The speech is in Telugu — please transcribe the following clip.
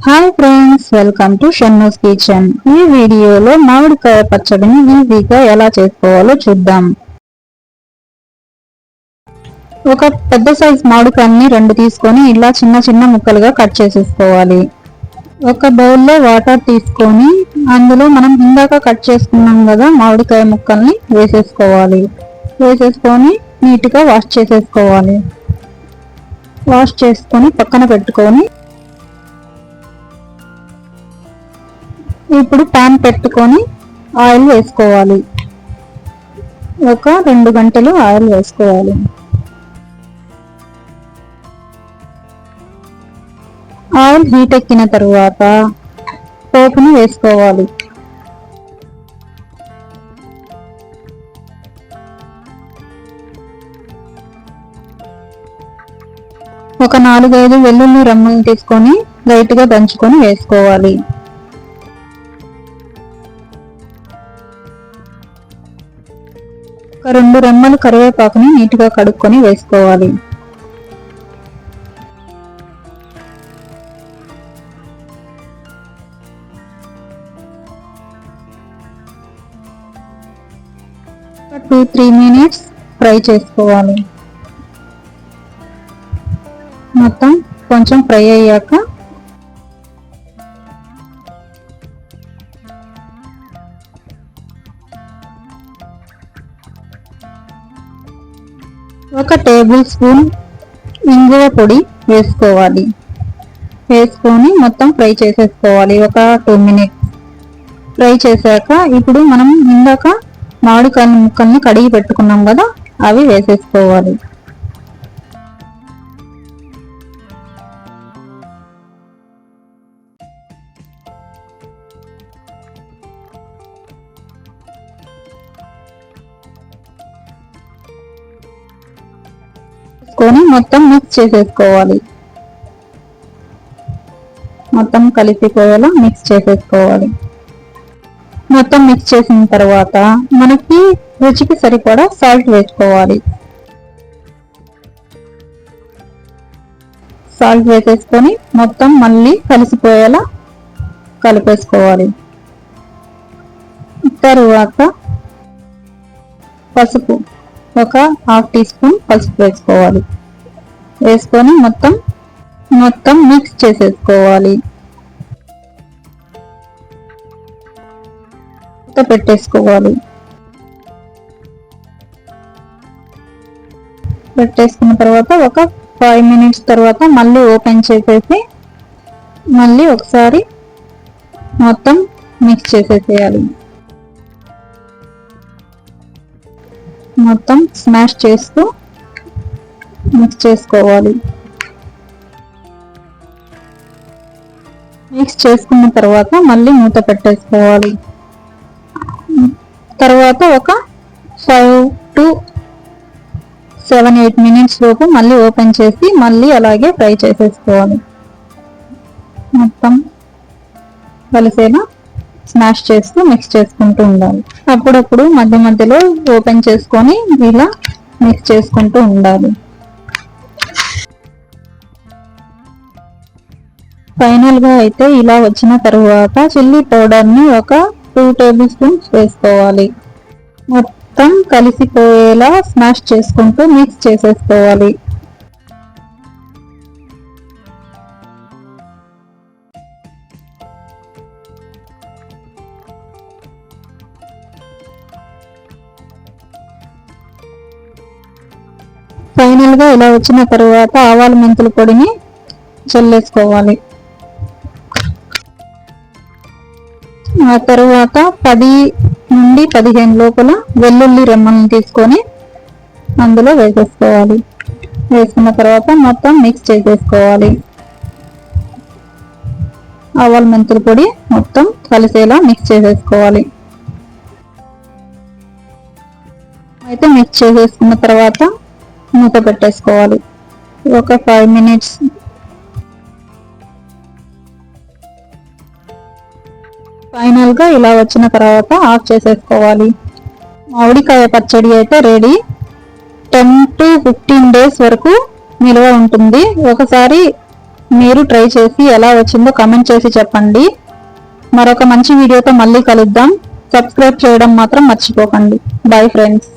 Hi friends, welcome to Shannu's kitchen. ఈ వీడియోలో మామిడికాయ పచ్చడిని ఈజీగా ఎలా చేసుకోవాలో చూద్దాం. ఒక పెద్ద సైజ్ మామిడికాయని 2 తీసుకొని ఇలా చిన్న చిన్న ముక్కలుగా కట్ చేసేసుకోవాలి. ఒక బౌల్లో వాటర్ తీసుకొని అందులో మనం ఇందాక కట్ చేసుకున్నాం కదా మామిడికాయ ముక్కల్ని వేసేసుకోవాలి. వేసేసుకొని నీట్గా వాష్ చేసేసుకోవాలి. వాష్ చేసుకొని పక్కన పెట్టుకొని ఇప్పుడు ప్యాన్ పెట్టుకొని ఆయిల్ వేసుకోవాలి. ఒక 2 గంటలు ఆయిల్ వేసుకోవాలి. ఆయిల్ హీట్ ఎక్కిన తర్వాత పోపుని వేసుకోవాలి. ఒక 4-5 వెల్లుల్లి రెమ్మలు తీసుకొని లైట్గా దంచుకొని వేసుకోవాలి. ఒక 2 రెమ్మలు కరివేపాకుని నీట్గా కడుక్కొని వేసుకోవాలి. ఒక 2-3 మినిట్స్ ఫ్రై చేసుకోవాలి. మొత్తం కొంచెం ఫ్రై అయ్యాక ఒక టేబుల్ స్పూన్ ఇంగువ పొడి వేసుకోవాలి. వేసుకొని మొత్తం ఫ్రై చేసేసుకోవాలి. ఒక 2 మినిట్స్ ఫ్రై చేశాక ఇప్పుడు మనం ఇందాక మామిడికాయ ముక్కల్ని కడిగి పెట్టుకున్నాం కదా, అవి వేసేసుకోవాలి. మొత్తం మిక్స్ చేసేసుకోవాలి. మొత్తం కలిసిపోయేలా మిక్స్ చేసేసుకోవాలి. మొత్తం మిక్స్ చేసిన తర్వాత మనకి రుచికి సరిపడా సాల్ట్ వేసుకోవాలి. సాల్ట్ వేసేసుకొని మొత్తం మళ్ళీ కలిసిపోయేలా కలిపేసుకోవాలి. తరువాత పసుపు, ఒక 1/2 టీ స్పూన్ పసుపు వేసుకోవాలి. వేసుకొని మొత్తం మిక్స్ చేసేసుకోవాలి. పెట్టేసుకోవాలి. పెట్టేసుకున్న తర్వాత ఒక 5 మినిట్స్ తర్వాత మళ్ళీ ఓపెన్ చేసేసి మళ్ళీ ఒకసారి మొత్తం మిక్స్ చేసేసేయాలి. మొత్తం స్మాష్ చేస్తూ మిక్స్ చేసుకోవాలి. మిక్స్ చేసుకున్న తర్వాత మళ్ళీ మూత పెట్టేసుకోవాలి. తర్వాత ఒక 5 to 7-8 మినిట్స్ లోపు మళ్ళీ ఓపెన్ చేసి మళ్ళీ అలాగే ఫ్రై చేసేసుకోవాలి. మొత్తం కలిసేలా స్మాష్ చేస్తూ మిక్స్ చేసుకుంటూ ఉండాలి. అప్పుడప్పుడు మధ్య మధ్యలో ఓపెన్ చేసుకొని ఇలా మిక్స్ చేసుకుంటూ ఉండాలి. ఫైనల్ గా అయితే ఇలా వచ్చిన తర్వాత చిల్లీ పౌడర్ ని ఒక 2 టేబుల్ స్పూన్స్ వేసుకోవాలి. మొత్తం కలిసిపోయేలా స్మాష్ చేసుకుంటూ మిక్స్ చేసేసుకోవాలి. ఫైనల్ గా ఇలా వచ్చిన తర్వాత ఆవాల మెంతుల పొడిని చల్లేసుకోవాలి. ఆ తర్వాత 10 నుండి 15 లోపల వెల్లుల్లి రెమ్మలను తీసుకొని అందులో వేసేసుకోవాలి. వేసుకున్న తర్వాత మొత్తం మిక్స్ చేసేసుకోవాలి. ఆవాల మెంతుల పొడి మొత్తం కలిసేలా మిక్స్ చేసేసుకోవాలి. అయితే మిక్స్ చేసేసుకున్న తర్వాత మూత పెట్టేసుకోవాలి. ఒక 5 మినిట్స్. ఫైనల్ గా ఇలా వచ్చిన తర్వాత ఆఫ్ చేసేసుకోవాలి. మామిడికాయ పచ్చడి అయితే రెడీ. 10 to 15 డేస్ వరకు నిల్వ ఉంటుంది. ఒకసారి మీరు ట్రై చేసి ఎలా వచ్చిందో కామెంట్ చేసి చెప్పండి. మరొక మంచి వీడియోతో మళ్ళీ కలుద్దాం. సబ్స్క్రైబ్ చేయడం మాత్రం మర్చిపోకండి. Bye friends.